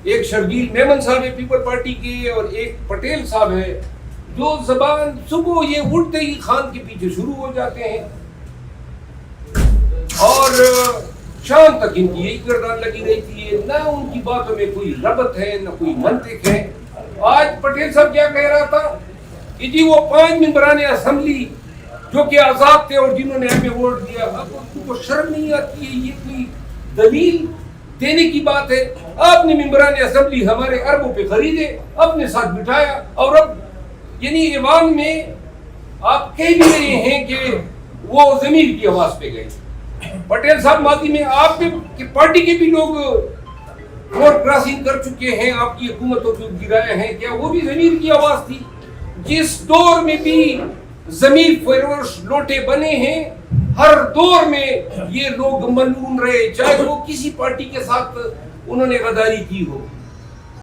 ایک شرجیل میمن صاحب ہے پیپل پارٹی کے اور ایک پٹیل صاحب ہے جو زبان صبح یہ اٹھتے ہی خان کے پیچھے شروع ہو جاتے ہیں اور شام تک ان کی یہی گردان لگی رہتی ہے. نہ ان کی باتوں میں کوئی ربط ہے نہ کوئی منطق ہے. آج پٹیل صاحب کیا کہہ رہا تھا کہ جی وہ 5 ممبران اسمبلی جو کہ آزاد تھے اور جنہوں نے ہمیں ووٹ دیا, اب ان کو شرم نہیں آتی ہے؟ یہ کوئی دلیل دینے کی بات ہے؟ آپ نے ممبران اسمبلی ہمارے اربوں پہ خریدے, اپنے ساتھ بٹھایا, اور اب یعنی ایوان میں آپ کہہ بھی رہے ہیں کہ وہ ضمیر کی آواز پہ گئے. پٹیل صاحب ماضی میں آپ کی پارٹی کے بھی لوگ روڈ کراسنگ کر چکے ہیں, آپ کی حکومتوں کو گرایا ہے, کیا وہ بھی ضمیر کی آواز تھی؟ جس دور میں بھی ضمیر فروش لوٹے بنے ہیں, ہر دور میں یہ لوگ ملعون رہے, چاہے وہ کسی پارٹی کے ساتھ انہوں نے غداری کی ہو.